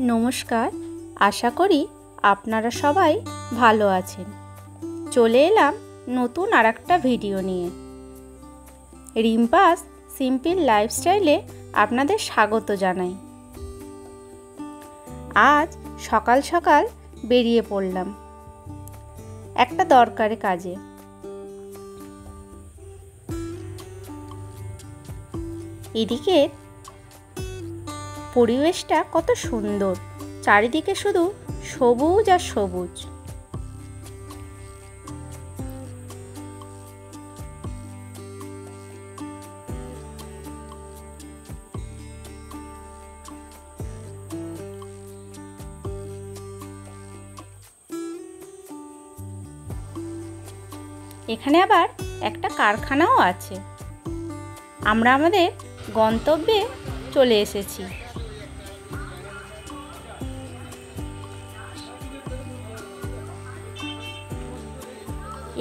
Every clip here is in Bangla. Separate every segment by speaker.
Speaker 1: নমস্কার, আশা করি আপনারা সবাই ভালো আছেন। চলে এলাম নতুন আরেকটা ভিডিও নিয়ে। রিম্পাস সিম্পল লাইফস্টাইলে আপনাদের স্বাগত জানাই। আজ সকাল সকাল বেরিয়ে পড়লাম একটা দরকারি কাজে। এদিকে পরিবেশটা কত সুন্দর, চারিদিকে শুধু সবুজ আর সবুজ। এখানে আবার একটা কারখানাও আছে। আমরা আমাদের গন্তব্যে চলে এসেছি।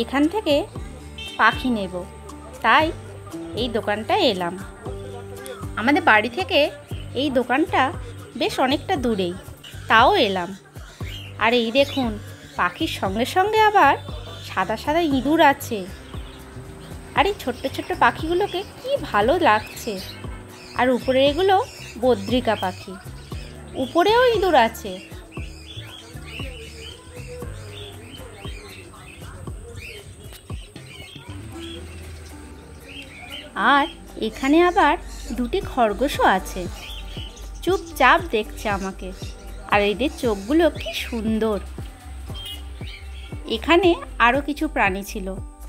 Speaker 1: এখান থেকে পাখি নেব, তাই এই দোকানটায় এলাম। আমাদের বাড়ি থেকে এই দোকানটা বেশ অনেকটা দূরেই, তাও এলাম। আর এই দেখুন, পাখির সঙ্গে সঙ্গে আবার সাদা সাদা ইঁদুর আছে। আর এই ছোট্ট ছোট্ট পাখিগুলোকে কি ভালো লাগছে। আর উপরে এগুলো বদ্রিকা পাখি, উপরেও ইঁদুর আছে। আর এখানে আবার দুটি খরগোশও আছে, চুপচাপ দেখছে আমাকে। আর এদের চোখগুলো কি সুন্দর। এখানে আরও কিছু প্রাণী ছিল,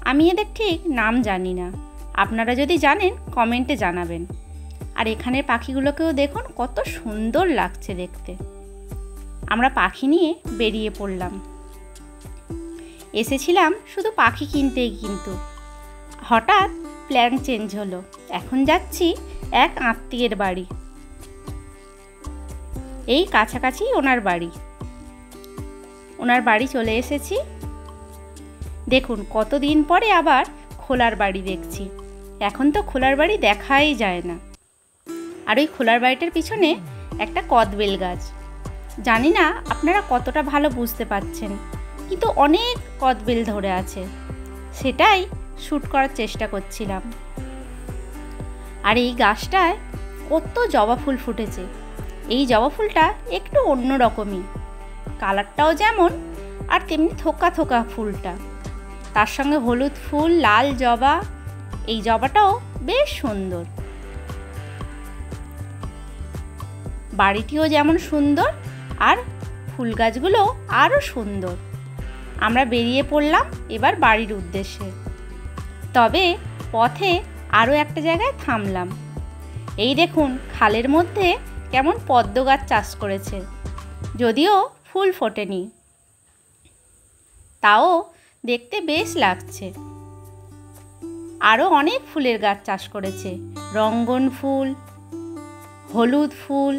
Speaker 1: আমি এদের ঠিক নাম জানি না। আপনারা যদি জানেন কমেন্টে জানাবেন। আর এখানের পাখিগুলোকেও দেখুন কত সুন্দর লাগছে দেখতে। আমরা পাখি নিয়ে বেরিয়ে পড়লাম। এসেছিলাম শুধু পাখি কিনতেই, কিন্তু হঠাৎ প্ল্যান চেঞ্জ হলো। এখন যাচ্ছি এক আত্মীয়ের বাড়ি, এই কাছাকাছি ওনার বাড়ি চলে এসেছি। দেখুন কতদিন পরে আবার খোলার বাড়ি দেখছি। এখন তো খোলার বাড়ি দেখাই যায় না। আর ওই খোলার বাড়িটার পিছনে একটা কদবেল গাছ। জানি না আপনারা কতটা ভালো বুঝতে পারছেন, কিন্তু অনেক কদবেল ধরে আছে, সেটাই শ্যুট করার চেষ্টা করছিলাম। আর এই গাছটায় কত জবা ফুল ফুটেছে। এই জবা ফুলটা একটু অন্য রকমই, কালারটাও যেমন আর তেমনি থোকা থোকা ফুলটা, তার সঙ্গে হলুদ ফুল, লাল জবা। এই জবাটাও বেশ সুন্দর। বাড়িটিও যেমন সুন্দর, আর ফুল গাছগুলো আরও সুন্দর। আমরা বেরিয়ে পড়লাম এবার বাড়ির উদ্দেশ্যে। তবে পথে আরও একটা জায়গায় থামলাম। এই দেখুন, খালের মধ্যে কেমন পদ্ম গাছ চাষ করেছে, যদিও ফুল ফোটেনি, তাও দেখতে বেশ লাগছে। আরও অনেক ফুলের গাছ চাষ করেছে, রঙ্গন ফুল, হলুদ ফুল।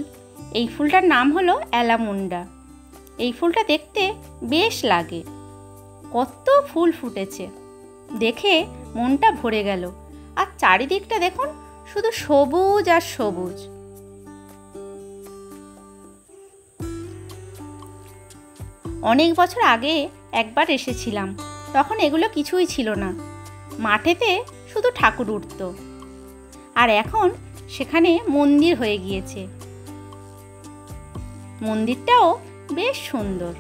Speaker 1: এই ফুলটার নাম হলো অ্যালামুন্ডা। এই ফুলটা দেখতে বেশ লাগে। কত ফুল ফুটেছে, দেখে মনটা ভরে গেল। আর চারিদিকটা দেখুন শুধু সবুজ আর সবুজ। অনেক বছর আগে একবার এসেছিলাম, তখন এগুলো কিছুই ছিল না। মাঠেতে শুধু ঠাকুর উঠত। আর এখন সেখানে মন্দির হয়ে গিয়েছে। মন্দিরটাও বেশ সুন্দর।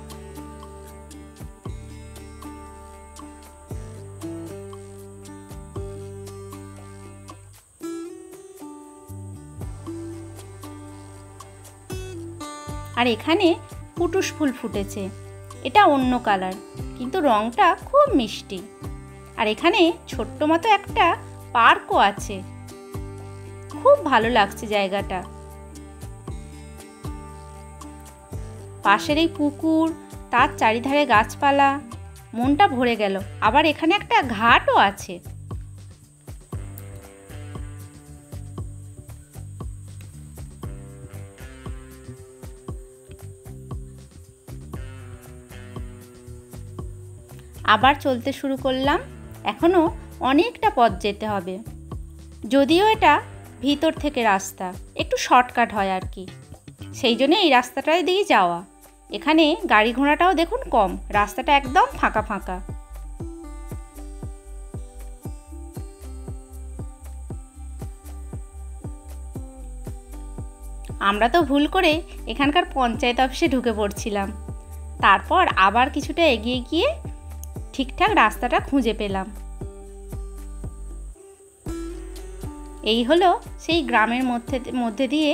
Speaker 1: আর এখানে পুটুস ফুল ফুটেছে, এটা অন্য কালার, কিন্তু রংটা খুব মিষ্টি। আর এখানে ছোট্ট মতো একটা পার্কও আছে, খুব ভালো লাগছে জায়গাটা। পাশের এই পুকুর, তার চারিধারে গাছপালা, মনটা ভরে গেল। আবার এখানে একটা ঘাটও আছে। আবার চলতে শুরু করলাম। এখনও অনেকটা পথ যেতে হবে, যদিও এটা ভিতর থেকে রাস্তা, একটু শর্টকাট হয় আর কি। সেই জন্য এই রাস্তাটায় দিয়ে যাওয়া। এখানে গাড়ি ঘোড়াটাও দেখুন কম, রাস্তাটা একদম ফাঁকা ফাঁকা। আমরা তো ভুল করে এখানকার পঞ্চায়েত অফিসে ঢুকে পড়ছিলাম। তারপর আবার কিছুটা এগিয়ে গিয়ে ঠিকঠাক রাস্তাটা খুঁজে পেলাম। এই হলো সেই গ্রামের মধ্যে দিয়ে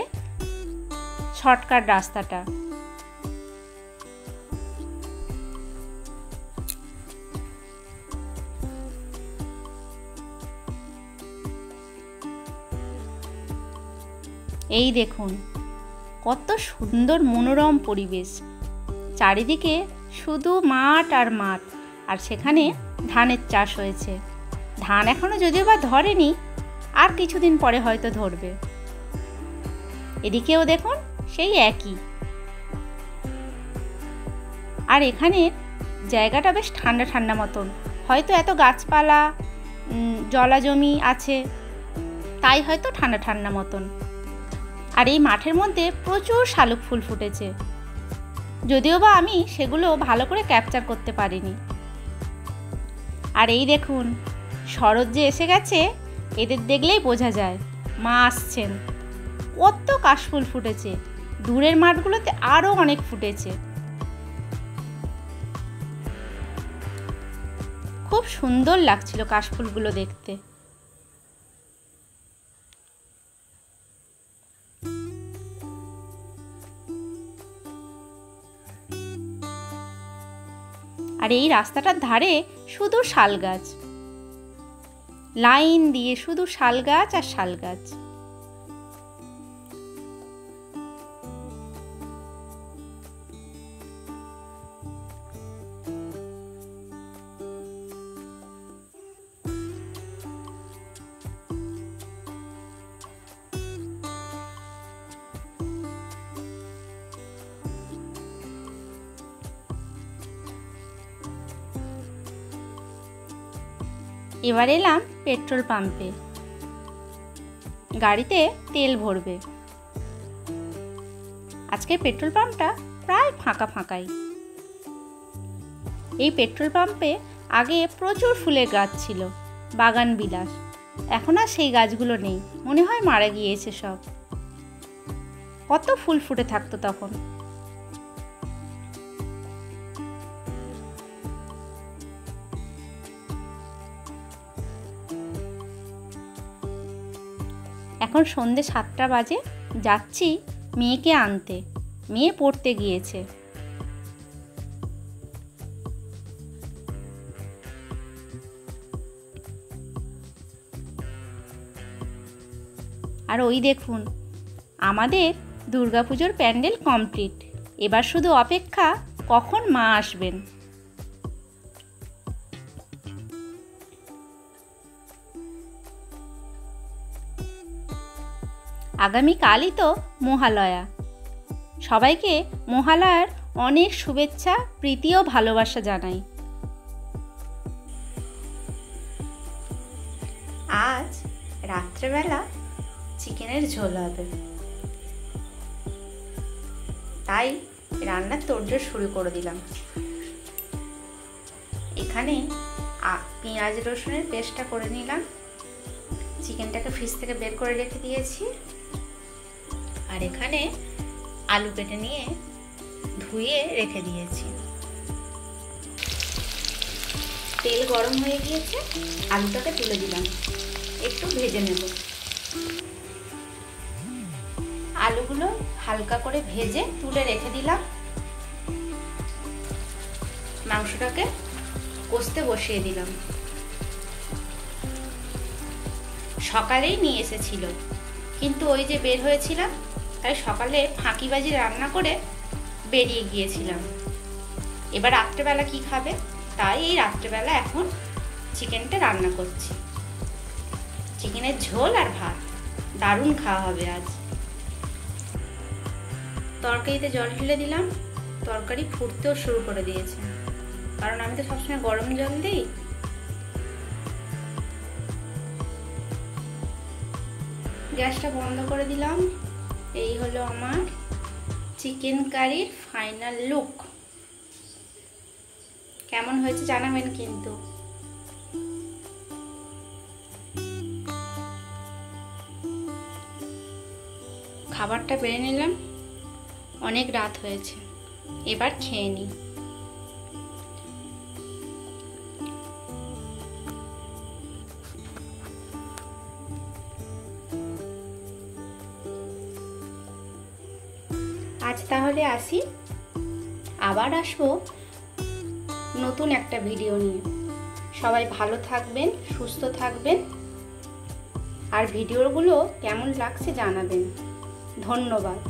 Speaker 1: শর্টকাট রাস্তাটা। এই দেখুন কত সুন্দর মনোরম পরিবেশ, চারিদিকে শুধু মাঠ আর মাঠ, আর সেখানে ধানের চাষ হয়েছে। ধান এখনো যদিও বা ধরেনি, আর কিছুদিন পরে হয়তো ধরবে। এদিকেও দেখুন সেই একই। আর এখানে জায়গাটা বেশ ঠান্ডা ঠান্ডা মতন, হয়তো এত গাছপালা জলা জমি আছে তাই হয়তো ঠান্ডা ঠান্ডা মতন। আর এই মাঠের মধ্যে প্রচুর শালুক ফুল ফুটেছে, যদিও বা আমি সেগুলো ভালো করে ক্যাপচার করতে পারিনি। আর এই দেখুন শরৎ যে এসে গেছে, এদের দেখলেই বোঝা যায় মা আসছেন। কত কাশফুল ফুটেছে, দূরের মাঠগুলোতে আরও অনেক ফুটেছে। খুব সুন্দর লাগছিল কাশফুলগুলো দেখতে। আর এই রাস্তাটার ধারে শুধু শাল গাছ, লাইন দিয়ে শুধু শাল গাছ আর শাল গাছ। এবার এলাম পেট্রোল পাম্পে, গাড়িতে তেল ভরবে। আজকে পেট্রোল পাম্পটা প্রায় ফাঁকা ফাঁকাই। এই পেট্রোল পাম্পে আগে প্রচুর ফুলের গাছ ছিল, বাগান বিলাস। এখন আর সেই গাছগুলো নেই, মনে হয় মারা গিয়েছে সব। কত ফুল ফুটে থাকতো তখন। এখন সন্ধে 7টা বাজে, যাচ্ছি মেয়েকে আনতে। মেয়ে পড়তে গিয়েছে। আর ওই দেখুন আমাদের দুর্গাপুজোর প্যান্ডেল কমপ্লিট। এবার শুধু অপেক্ষা কখন মা আসবেন। আগামীকালই তো মহালয়া। সবাইকে মহালয়ার অনেক শুভেচ্ছা, প্রীতি ও ভালোবাসা জানাই। আজ রাত্রেবেলা চিকেনের ঝোল হবে, তাই রান্নার তোড়জোড় শুরু করে দিলাম। এখানে পেঁয়াজ রসুনের পেস্টটা করে নিলাম। চিকেনটাকে ফ্রিজ থেকে বের করে রেখে দিয়েছি। আর এখানে আলু কেটে নিয়ে ধুয়ে রেখে দিয়েছি। তেল গরম হয়ে গিয়েছে, আলুটাকে তুলে দিলাম, একটু ভেজে নেব। আলুগুলো হালকা করে ভেজে তুলে রেখে দিলাম। মাংসটাকে কষতে বসিয়ে দিলাম। সকালেই নিয়ে এসেছিল, কিন্তু ওই যে বের হয়েছিলাম, তাই সকালে ফাঁকিবাজি রান্না করে বেরিয়ে গিয়েছিলাম। এবার রাত্রেবেলা কি খাবে, তাই এই রাত্রেবেলা এখন চিকেনটা রান্না করছি। চিকেনের ঝোল আর ভাত, দারুণ খাওয়া হবে আজ। তরকারিতে জল ঢেলে দিলাম, তরকারি ফুটতেও শুরু করে দিয়েছে, কারণ আমি তো সবসময় গরম জল দিই। গ্যাসটা বন্ধ করে দিলাম। এই হলো আমার চিকেন কারির ফাইনাল লুক কেমন হয়েছে জানাবেন কিন্তু। খাবারটা বেড়ে নিলাম, অনেক রাত হয়েছে, এবার খেয়ে নিই। আজ তাহলে আসি, আবার আসবো নতুন একটা ভিডিও নিয়ে। সবাই ভালো থাকবেন, সুস্থ থাকবেন, আর ভিডিওগুলো কেমন লাগছে জানাবেন। ধন্যবাদ।